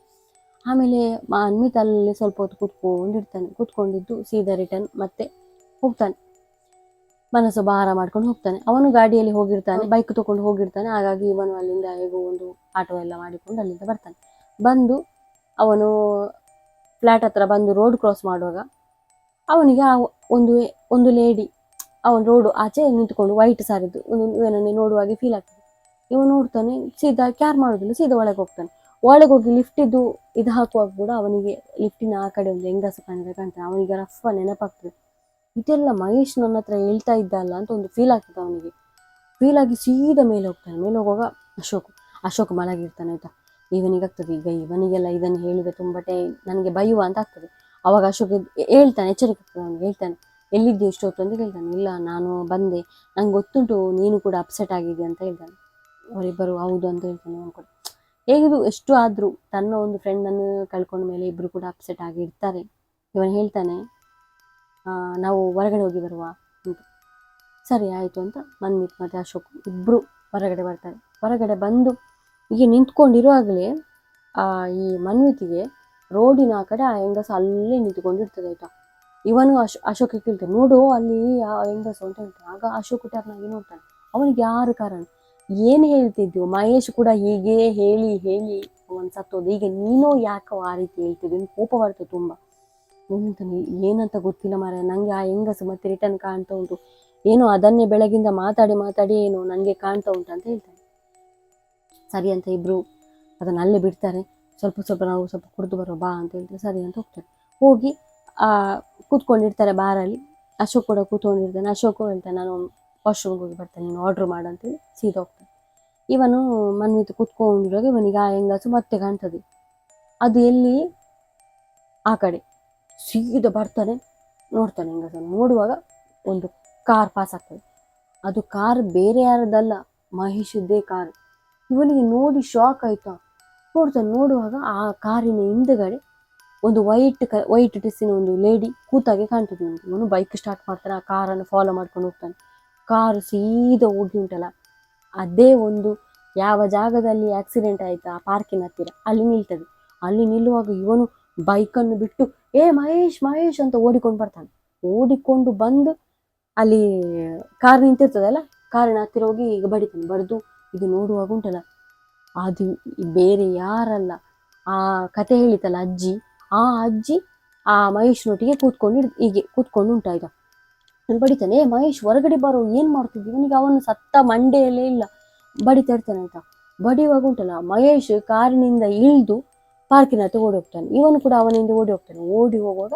ಆಮೇಲೆ ಅನ್ವಿತ್ ಅಲ್ಲಿ ಸ್ವಲ್ಪ ಹೊತ್ತು ಕೂತ್ಕೊಂಡಿದ್ದು ಸೀದಾ ರಿಟರ್ನ್ ಮತ್ತೆ ಹೋಗ್ತಾನೆ. ಮನಸ್ಸು ಭಾರ ಮಾಡ್ಕೊಂಡು ಹೋಗ್ತಾನೆ. ಅವನು ಗಾಡಿಯಲ್ಲಿ ಹೋಗಿರ್ತಾನೆ, ಬೈಕ್ ತಗೊಂಡು ಹೋಗಿರ್ತಾನೆ. ಹಾಗಾಗಿ ಇವನು ಅಲ್ಲಿಂದ ಹೇಗೋ ಒಂದು ಆಟೋ ಎಲ್ಲ ಮಾಡಿಕೊಂಡು ಅಲ್ಲಿಂದ ಬರ್ತಾನೆ. ಬಂದು ಅವನು ಫ್ಲ್ಯಾಟ್ ಹತ್ರ ಬಂದು ರೋಡ್ ಕ್ರಾಸ್ ಮಾಡುವಾಗ ಅವನಿಗೆ ಒಂದು ಲೇಡಿ ಅವನು ರೋಡು ಆಚೆ ನಿಂತ್ಕೊಂಡು ವೈಟ್ ಸಾರಿದ್ದು ಇವನನ್ನೇ ನೋಡುವಾಗೆ ಫೀಲ್ ಆಗ್ತದೆ. ಇವನು ನೋಡ್ತಾನೆ, ಸೀದಾ ಕ್ಯಾರ್ ಮಾಡೋದಿಲ್ಲ, ಸೀದಾ ಒಳಗೆ ಹೋಗ್ತಾನೆ. ಒಳಗೆ ಹೋಗಿ ಲಿಫ್ಟಿದ್ದು ಇದು ಹಾಕುವಾಗ ಕೂಡ ಅವನಿಗೆ ಲಿಫ್ಟಿನ ಆ ಕಡೆ ಒಂದು ಹೆಂಗಸು ಕಾಣ್ತಾನೆ. ಅವನಿಗೆ ರಫ್ ನೆನಪಾಗ್ತದೆ, ಇದೆಲ್ಲ ಮಹೇಶ್ ನನ್ನ ಹತ್ರ ಹೇಳ್ತಾ ಇದ್ದಲ್ಲ ಅಂತ ಒಂದು ಫೀಲ್ ಆಗ್ತದೆ ಅವನಿಗೆ. ಫೀಲ್ ಆಗಿ ಸೀದಾ ಮೇಲೆ ಹೋಗುವಾಗ ಅಶೋಕ್ ಮಲಗಿರ್ತಾನೆ ಆಯ್ತಾ. ಇವನಿಗಾಗ್ತದೆ, ಈಗ ಇವನಿಗೆಲ್ಲ ಇದನ್ನು ಹೇಳಿದ್ರೆ ತುಂಬ ನನಗೆ ಬೈಯುವ ಅಂತ ಆಗ್ತದೆ. ಅವಾಗ ಅಶೋಕ್ ಹೇಳ್ತಾನೆ, ಎಚ್ಚರಿಕೆ ಅವನಿಗೆ ಹೇಳ್ತಾನೆ, ಎಲ್ಲಿದ್ದೆ ಇಷ್ಟೊತ್ತು ಅಂತ ಕೇಳ್ತಾನೆ. ಇಲ್ಲ, ನಾನು ಬಂದೆ, ನಂಗೆ ಗೊತ್ತುಂಟು ನೀನು ಕೂಡ ಅಪ್ಸೆಟ್ ಆಗಿದೆ ಅಂತ ಹೇಳ್ತಾನೆ. ಅವರಿಬ್ಬರು ಹೌದು ಅಂತ ಹೇಳ್ತಾನೆ. ಅವನು ಕೂಡ ಹೇಗಿದು ಎಷ್ಟು ಆದರೂ ತನ್ನ ಒಂದು ಫ್ರೆಂಡನ್ನು ಕಳ್ಕೊಂಡ ಮೇಲೆ ಇಬ್ಬರು ಕೂಡ ಅಪ್ಸೆಟ್ ಆಗಿರ್ತಾರೆ. ಇವನು ಹೇಳ್ತಾನೆ, ನಾವು ಹೊರಗಡೆ ಹೋಗಿ ಬರುವ ಅಂತ. ಸರಿ ಆಯಿತು ಅಂತ ಮನ್ವಿತ್ ಮತ್ತು ಅಶೋಕ್ ಇಬ್ಬರು ಹೊರಗಡೆ ಬರ್ತಾರೆ. ಹೊರಗಡೆ ಬಂದು ಹೀಗೆ ನಿಂತ್ಕೊಂಡಿರುವಾಗಲೇ ಈ ಮನ್ವಿತಿಗೆ ರೋಡಿನ ಆ ಕಡೆ ಆ ಹೆಂಗಸ ಅಲ್ಲೇ ನಿಂತ್ಕೊಂಡಿರ್ತದೆ ಆಯ್ತಾ. ಇವನು ಅಶೋಕ್ ಕೇಳ್ತಾನೆ, ನೋಡು ಅಲ್ಲಿ ಆ ಹೆಂಗಸು ಅಂತ ಹೇಳ್ತಾನೆ. ಆಗ ಅಶೋಕ್ ಟರ್ನಾಗಿ ನೋಡ್ತಾನೆ. ಅವನಿಗೆ ಯಾರು ಕಾರಣ, ಏನು ಹೇಳ್ತಿದ್ವು, ಮಹೇಶ್ ಕೂಡ ಹೀಗೆ ಹೇಳಿ ಅವನು ಸತ್ತೋದು, ಈಗ ನೀನು ಯಾಕೋ ಆ ರೀತಿ ಹೇಳ್ತಿದ್ವಿ, ಕೋಪ ಬರ್ತದೆ ತುಂಬ. ಏನಂತ ಗೊತ್ತಿಲ್ಲ ಮಾರ, ನನಗೆ ಆ ಹೆಂಗಸು ಮತ್ತೆ ರಿಟರ್ನ್ ಕಾಣ್ತಾ ಉಂಟು, ಏನೋ ಅದನ್ನೇ ಬೆಳಗಿಂದ ಮಾತಾಡಿ ಏನೋ ನನಗೆ ಕಾಣ್ತಾ ಉಂಟು ಅಂತ ಹೇಳ್ತಾನೆ. ಸರಿ ಅಂತ ಇಬ್ರು ಅದನ್ನು ಅಲ್ಲೇ ಬಿಡ್ತಾರೆ. ನಾವು ಸ್ವಲ್ಪ ಕುಡಿದು ಬರೋ ಬಾ ಅಂತ ಹೇಳ್ತಾರೆ. ಸರಿ ಅಂತ ಹೋಗ್ತಾರೆ. ಹೋಗಿ ಕೂತ್ಕೊಂಡಿರ್ತಾರೆ ಬಾರಲ್ಲಿ. ಅಶೋಕ್ ಕೂಡ ಕೂತ್ಕೊಂಡಿರ್ತಾನೆ. ಅಶೋಕು ಹೇಳ್ತಾನೆ, ನಾನು ವಾಶ್ರೂಮ್ಗೆ ಹೋಗಿ ಬರ್ತೇನೆ, ನೀನು ಆರ್ಡ್ರ್ ಮಾಡು ಅಂತೇಳಿ ಸೀದಾ ಹೋಗ್ತಾನೆ. ಇವನು ಮನ್ವಿತ್ ಕೂತ್ಕೊಂಡಿರುವಾಗ ಇವನಿಗೆ ಆ ಹೆಂಗಸು ಮತ್ತೆ ಕಾಣ್ತದೆ. ಅದು ಎಲ್ಲಿ, ಆ ಕಡೆ ಸೀದಾ ಬರ್ತಾನೆ. ನೋಡ್ತಾನೆ ಹೆಂಗಸನ್ನು. ನೋಡುವಾಗ ಒಂದು ಕಾರ್ ಪಾಸ್ ಆಗ್ತದೆ. ಅದು ಕಾರ್ ಬೇರೆ ಯಾರದಲ್ಲ, ಮಹೇಶದ್ದೇ ಕಾರ್. ಇವನಿಗೆ ನೋಡಿ ಶಾಕ್ ಆಯ್ತಾ. ನೋಡುವಾಗ ಆ ಕಾರಿನ ಹಿಂದಗಡೆ ಒಂದು ವೈಟ್ ಡ್ರೆಸ್ಸಿನ ಒಂದು ಲೇಡಿ ಕೂತಾಗೆ ಕಾಣ್ತದೆ. ಇವನು ಬೈಕ್ ಸ್ಟಾರ್ಟ್ ಮಾಡ್ತಾನೆ, ಆ ಕಾರನ್ನು ಫಾಲೋ ಮಾಡ್ಕೊಂಡು ಹೋಗ್ತಾನೆ. ಕಾರು ಸೀದಾ ಹೋಗಿ ಉಂಟಲ್ಲ, ಅದೇ ಒಂದು ಯಾವ ಜಾಗದಲ್ಲಿ ಆಕ್ಸಿಡೆಂಟ್ ಆಯ್ತಾ ಆ ಪಾರ್ಕಿನ ಹತ್ತಿರ ಅಲ್ಲಿ ನಿಲ್ತದೆ. ಅಲ್ಲಿ ನಿಲ್ಲುವಾಗ ಇವನು ಬೈಕನ್ನು ಬಿಟ್ಟು ಮಹೇಶ್ ಅಂತ ಓಡಿಕೊಂಡು ಬರ್ತಾನೆ. ಓಡಿಕೊಂಡು ಬಂದು ಅಲ್ಲಿ ಕಾರ್ ನಿಂತಿರ್ತದಲ್ಲ, ಕಾರಿನ ಹತ್ತಿರ ಹೋಗಿ ಈಗ ಬಡಿದು ಇದು ನೋಡುವಾಗ ಉಂಟಲ್ಲ, ಅದು ಬೇರೆ ಯಾರಲ್ಲ, ಆ ಕತೆ ಹೇಳಿತಲ್ಲ ಅಜ್ಜಿ, ಆ ಅಜ್ಜಿ ಆ ಮಹೇಶ್ನೊಟ್ಟಿಗೆ ಕೂತ್ಕೊಂಡು ಉಂಟಾಯ್ತಾ. ಬಡಿತಾನೆ, ಮಹೇಶ್ ಹೊರಗಡೆ ಬರೋ, ಏನು ಮಾಡ್ತಿದ್ವಿ, ಇವನಿಗೆ ಅವನು ಸತ್ತ ಮಂಡೆಯಲ್ಲೇ ಇಲ್ಲ, ಬಡಿತಾ ಇರ್ತಾನೆ ಆಯ್ತಾ. ಬಡಿಯುವಾಗ ಉಂಟಲ್ಲ, ಮಹೇಶ್ ಕಾರಿನಿಂದ ಇಳಿದು ಪಾರ್ಕಿನ ಹತ್ರ ಓಡಿ ಹೋಗ್ತಾನೆ. ಇವನು ಕೂಡ ಅವನಿಂದ ಓಡಿ ಹೋಗುವಾಗ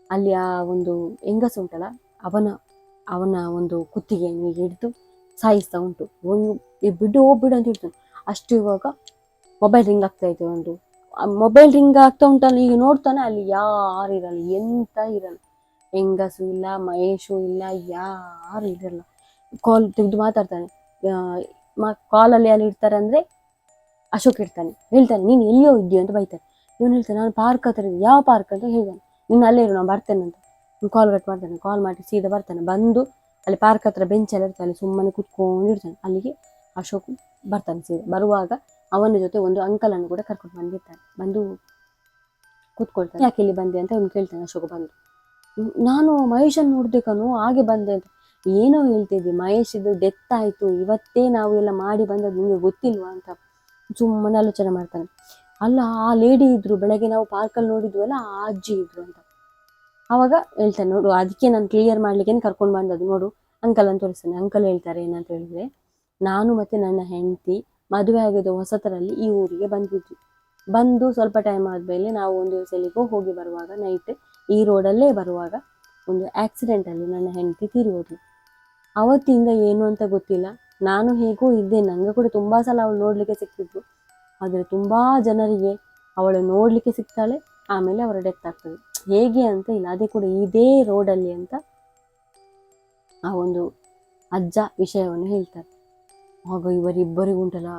ಅಲ್ಲಿ ಆ ಒಂದು ಹೆಂಗಸು ಉಂಟಲ್ಲ, ಅವನ ಒಂದು ಕುತ್ತಿಗೆಯನ್ನು ಹಿಡಿದು ಸಾಯಿಸ್ತಾ ಉಂಟು. ಬಿಡು ಅಂತ ಹೇಳ್ತಾನೆ. ಅಷ್ಟು ಇವಾಗ ಮೊಬೈಲ್ ರಿಂಗ್ ಆಗ್ತಾ ಇದೆ. ಮೊಬೈಲ್ ರಿಂಗ್ ಆಗ್ತಾ ಉಂಟಲ್ಲ, ಈಗ ನೋಡ್ತಾನೆ ಅಲ್ಲಿ ಯಾರು ಇರಲ್ಲ, ಎಂತ ಇರಲ್ಲ, ಹೆಂಗಸು ಇಲ್ಲ, ಮಹೇಶು ಇಲ್ಲ, ಯಾರು ಇರಲ್ಲ. ಕಾಲ್ ತೆಗೆದು ಮಾತಾಡ್ತಾನೆ. ಕಾಲಲ್ಲಿ ಅಲ್ಲಿ ಇರ್ತಾರೆ ಅಂದರೆ ಅಶೋಕ್ ಹೇಳ್ತಾನೆ ನೀನು ಎಲ್ಲಿಯೋ ಇದ್ದೀಯ ಅಂತ ಬೈತಾನೆ. ಇವನು ಹೇಳ್ತಾನೆ ನಾನು ಪಾರ್ಕ್ ಹತ್ರ ಇದ್ದೆ. ಯಾವ ಪಾರ್ಕ್ ಅಂತ ಹೇಳ್ತಾನೆ. ನೀನು ಅಲ್ಲೇ ಇರು, ನಾನು ಬರ್ತೇನೆ ಅಂತ. ಕಾಲ್ ಕಟ್ ಮಾಡ್ತಾನೆ. ಕಾಲ್ ಮಾಡಿ ಸೀದಾ ಬರ್ತಾನೆ. ಬಂದು ಅಲ್ಲಿ ಪಾರ್ಕ್ ಹತ್ರ ಬೆಂಚಲ್ಲಿ ಇರ್ತಾನೆ, ಸುಮ್ಮನೆ ಕುತ್ಕೊಂಡಿರ್ತಾನೆ. ಅಲ್ಲಿಗೆ ಅಶೋಕ್ ಬರ್ತಾನೆ. ಸೀದಾ ಬರುವಾಗ ಅವನ ಜೊತೆ ಒಂದು ಅಂಕಲನ್ನು ಕೂಡ ಕರ್ಕೊಂಡು ಬಂದಿರ್ತಾನೆ. ಬಂದು ಕೂತ್ಕೊಳ್ತಾನೆ. ಯಾಕೆ ಇಲ್ಲಿ ಬಂದೆ ಅಂತ ಅವ್ನು ಕೇಳ್ತಾನೆ. ಅಶೋಕ್ ಬಂದು ನಾನು ಮಹೇಶನ್ನು ನೋಡ್ಬೇಕನು ಹಾಗೆ ಬಂದೆ ಅಂತ. ಏನೋ ಹೇಳ್ತಿದ್ದೆ, ಮಹೇಶ್ ಇದು ಡೆತ್ ಆಯಿತು, ಇವತ್ತೇ ನಾವು ಎಲ್ಲ ಮಾಡಿ ಬಂದದ್ದು ನಿಮಗೆ ಗೊತ್ತಿಲ್ವಾ ಅಂತ ಸುಮ್ಮನೆ ಆಲೋಚನೆ ಮಾಡ್ತಾನೆ. ಅಲ್ಲ, ಆ ಲೇಡಿ ಇದ್ರು, ಬೆಳಗ್ಗೆ ನಾವು ಪಾರ್ಕಲ್ಲಿ ನೋಡಿದ್ವಲ್ಲ ಆ ಅಜ್ಜಿ ಇದ್ರು ಅಂತ. ಆವಾಗ ಹೇಳ್ತಾನೆ, ನೋಡು ಅದಕ್ಕೆ ನಾನು ಕ್ಲಿಯರ್ ಮಾಡ್ಲಿಕ್ಕೆ ಕರ್ಕೊಂಡು ಬಂದದ್ದು, ನೋಡು ಅಂಕಲ್ ಅಂತ ತೋರಿಸ್ತಾನೆ. ಅಂಕಲ್ ಹೇಳ್ತಾರೆ ಏನಂತ ಹೇಳಿದ್ರೆ, ನಾನು ಮತ್ತೆ ನನ್ನ ಹೆಂಡತಿ ಮದುವೆ ಆಗಿದ್ದ ಹೊಸತರಲ್ಲಿ ಈ ಊರಿಗೆ ಬಂದಿದ್ವಿ. ಬಂದು ಸ್ವಲ್ಪ ಟೈಮ್ ಆದಮೇಲೆ ನಾವು ಒಂದು ದಿವಸ ಎಲ್ಲಿಗೋ ಹೋಗಿ ಬರುವಾಗ ನೈಟ್ ಈ ರೋಡಲ್ಲೇ ಬರುವಾಗ ಒಂದು ಆಕ್ಸಿಡೆಂಟಲ್ಲಿ ನನ್ನ ಹೆಂಡತಿ ತೀರಿಹೋದ್ಲು. ಅವತ್ತಿಂದ ಏನು ಅಂತ ಗೊತ್ತಿಲ್ಲ, ನಾನು ಹೇಗೋ ಇದ್ದೆ, ನನಗೆ ಕೂಡ ತುಂಬ ಸಲ ಅವಳು ನೋಡಲಿಕ್ಕೆ ಸಿಕ್ತಿದ್ಲು. ಆದರೆ ತುಂಬ ಜನರಿಗೆ ಅವಳು ನೋಡಲಿಕ್ಕೆ ಸಿಗ್ತಾಳೆ, ಆಮೇಲೆ ಅವರ ಡೆತ್ ಆಗ್ತದೆ. ಹೇಗೆ ಅಂತ ಇಲ್ಲ, ಅದೇ ಕೂಡ ಇದೇ ರೋಡಲ್ಲಿ ಅಂತ ಆ ಒಂದು ಅಜ್ಜ ವಿಷಯವನ್ನು ಹೇಳ್ತಾರೆ. ಆಗ ಇವರಿಬ್ಬರಿಗೂ ಉಂಟಲ್ಲ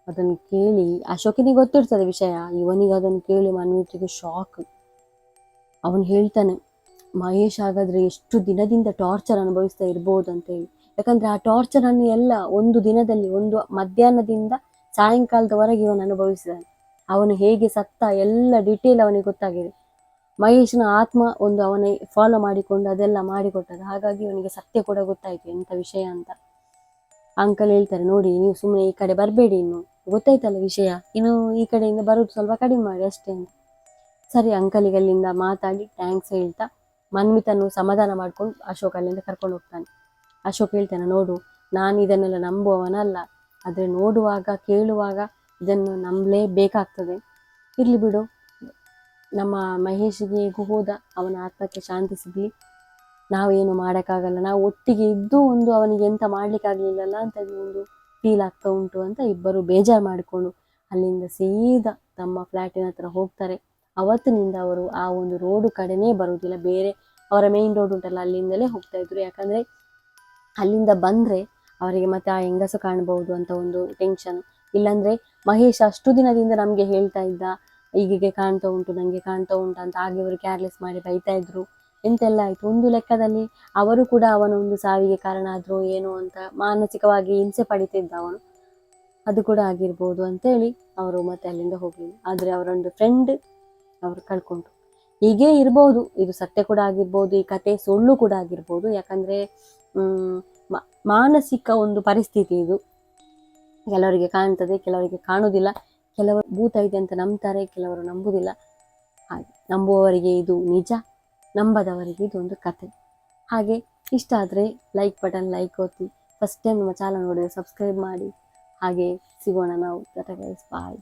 ಅದನ್ನು ಕೇಳಿ, ಅಶೋಕಿನಿಗೆ ಗೊತ್ತಿರ್ತದೆ ವಿಷಯ, ಇವನಿಗೆ ಅದನ್ನು ಕೇಳಿ ಮನ್ವಿತ್ರಿಗೆ ಶಾಕ್. ಅವನು ಹೇಳ್ತಾನೆ, ಮಹೇಶ್ ಹಾಗಾದ್ರೆ ಎಷ್ಟು ದಿನದಿಂದ ಟಾರ್ಚರ್ ಅನುಭವಿಸ್ತಾ ಇರ್ಬೋದು ಅಂತ ಹೇಳಿ. ಯಾಕಂದ್ರೆ ಆ ಟಾರ್ಚರ್ ಅನ್ನು ಎಲ್ಲ ಒಂದು ದಿನದಲ್ಲಿ, ಒಂದು ಮಧ್ಯಾಹ್ನದಿಂದ ಸಾಯಂಕಾಲದವರೆಗೆ ಇವನು ಅನುಭವಿಸಿದಾನೆ. ಅವನು ಹೇಗೆ ಸತ್ತ ಎಲ್ಲ ಡಿಟೇಲ್ ಅವನಿಗೆ ಗೊತ್ತಾಗಿದೆ. ಮಹೇಶ್ನ ಆತ್ಮ ಒಂದು ಅವನ ಫಾಲೋ ಮಾಡಿಕೊಂಡು ಅದೆಲ್ಲ ಮಾಡಿಕೊಟ್ಟದ್ದು. ಹಾಗಾಗಿ ಅವನಿಗೆ ಸತ್ಯ ಕೂಡ ಗೊತ್ತಾಯ್ತು ಎಂಥ ವಿಷಯ ಅಂತ. ಅಂಕಲ್ ಹೇಳ್ತಾರೆ, ನೋಡಿ ನೀವು ಸುಮ್ಮನೆ ಈ ಕಡೆ ಬರಬೇಡಿ, ಇನ್ನು ಗೊತ್ತಾಯ್ತಲ್ಲ ವಿಷಯ, ಇನ್ನು ಈ ಕಡೆಯಿಂದ ಬರೋದು ಸ್ವಲ್ಪ ಕಡಿಮೆ ಮಾಡಿ ಅಷ್ಟೇ ಅಂತ. ಸರಿ, ಅಂಕಲಿಗೆ ಅಲ್ಲಿಂದ ಮಾತಾಡಿ ಥ್ಯಾಂಕ್ಸ್ ಹೇಳ್ತಾ ಮನ್ವಿತನ್ನು ಸಮಾಧಾನ ಮಾಡ್ಕೊಂಡು ಅಶೋಕ್ ಅಲ್ಲಿಂದ ಕರ್ಕೊಂಡು ಹೋಗ್ತಾನೆ. ಅಶೋಕ್ ಹೇಳ್ತಾನೆ, ನೋಡು ನಾನು ಇದನ್ನೆಲ್ಲ ನಂಬುವವನಲ್ಲ, ಆದರೆ ನೋಡುವಾಗ ಕೇಳುವಾಗ ಇದನ್ನು ನಂಬಲೇಬೇಕಾಗ್ತದೆ. ಇರಲಿ ಬಿಡು, ನಮ್ಮ ಮಹೇಶ್ಗೆ ಹೇಗೂ ಹೋದ, ಅವನ ಆತ್ಮಕ್ಕೆ ಶಾಂತಿ ಸಿಗಲಿ, ನಾವೇನು ಮಾಡೋಕ್ಕಾಗಲ್ಲ, ನಾವು ಒಟ್ಟಿಗೆ ಇದ್ದು ಒಂದು ಅವನಿಗೆ ಎಂತ ಮಾಡ್ಲಿಕ್ಕಾಗಲಿಲ್ಲಲ್ಲ ಅಂತ ಒಂದು ಫೀಲ್ ಆಗ್ತಾ ಉಂಟು ಅಂತ ಇಬ್ಬರು ಬೇಜಾರು ಮಾಡಿಕೊಂಡು ಅಲ್ಲಿಂದ ಸೀದಾ ತಮ್ಮ ಫ್ಲ್ಯಾಟಿನ ಹತ್ರ ಹೋಗ್ತಾರೆ. ಅವತ್ತಿನಿಂದ ಅವರು ಆ ಒಂದು ರೋಡು ಕಡೆನೇ ಬರುವುದಿಲ್ಲ, ಬೇರೆ ಅವರ ಮೇನ್ ರೋಡ್ ಉಂಟಲ್ಲ ಅಲ್ಲಿಂದಲೇ ಹೋಗ್ತಾ ಇದ್ರು. ಯಾಕಂದರೆ ಅಲ್ಲಿಂದ ಬಂದರೆ ಅವರಿಗೆ ಮತ್ತೆ ಆ ಹೆಂಗಸು ಕಾಣ್ಬೋದು ಅಂತ ಒಂದು ಟೆನ್ಷನ್. ಇಲ್ಲಾಂದರೆ ಮಹೇಶ್ ಅಷ್ಟು ದಿನದಿಂದ ನಮಗೆ ಹೇಳ್ತಾ ಇದ್ದ, ಹೀಗೆ ಕಾಣ್ತಾ ಉಂಟು, ನನಗೆ ಕಾಣ್ತಾ ಉಂಟು ಅಂತ. ಹಾಗೆ ಅವರು ಕೇರ್ಲೆಸ್ ಮಾಡಿ ಬೈತಾ ಇದ್ರು. ಎಂತೆಲ್ಲ ಆಯಿತು, ಒಂದು ಲೆಕ್ಕದಲ್ಲಿ ಅವರು ಕೂಡ ಅವನ ಒಂದು ಸಾವಿಗೆ ಕಾರಣ ಆದರೂ ಏನೋ ಅಂತ ಮಾನಸಿಕವಾಗಿ ಹಿಂಸೆ ಪಡಿತಿದ್ದ ಅವನು, ಅದು ಕೂಡ ಆಗಿರ್ಬೋದು ಅಂತೇಳಿ ಅವರು ಮತ್ತೆ ಅಲ್ಲಿಂದ ಹೋಗಲಿಲ್ಲ. ಆದರೆ ಅವರೊಂದು ಫ್ರೆಂಡ್ ಅವರು ಕಳ್ಕೊಂಡ್ರು. ಹೀಗೆ ಇರ್ಬೋದು, ಇದು ಸತ್ಯ ಕೂಡ ಆಗಿರ್ಬೋದು, ಈ ಕತೆ ಸುಳ್ಳು ಕೂಡ ಆಗಿರ್ಬೋದು. ಯಾಕಂದರೆ ಮಾನಸಿಕ ಒಂದು ಪರಿಸ್ಥಿತಿ ಇದು. ಕೆಲವರಿಗೆ ಕಾಣ್ತದೆ, ಕೆಲವರಿಗೆ ಕಾಣುವುದಿಲ್ಲ, ಕೆಲವರು ಭೂತ ಇದೆ ಅಂತ ನಂಬ್ತಾರೆ, ಕೆಲವರು ನಂಬುವುದಿಲ್ಲ. ಹಾಗೆ ನಂಬುವವರಿಗೆ ಇದು ನಿಜ, ನಂಬದವರಿಗೆ ಇದೊಂದು ಕತೆ. ಹಾಗೆ ಇಷ್ಟ ಆದರೆ ಲೈಕ್ ಬಟನ್ ಲೈಕ್ ಒತ್ತಿ, ಫಸ್ಟ್ ಟೈಮ್ ನಮ್ಮ ಚಾನಲ್ ನೋಡಿದರೆ ಸಬ್ಸ್ಕ್ರೈಬ್ ಮಾಡಿ. ಹಾಗೆ ಸಿಗೋಣ ನಾವು. ಬಾಯ್.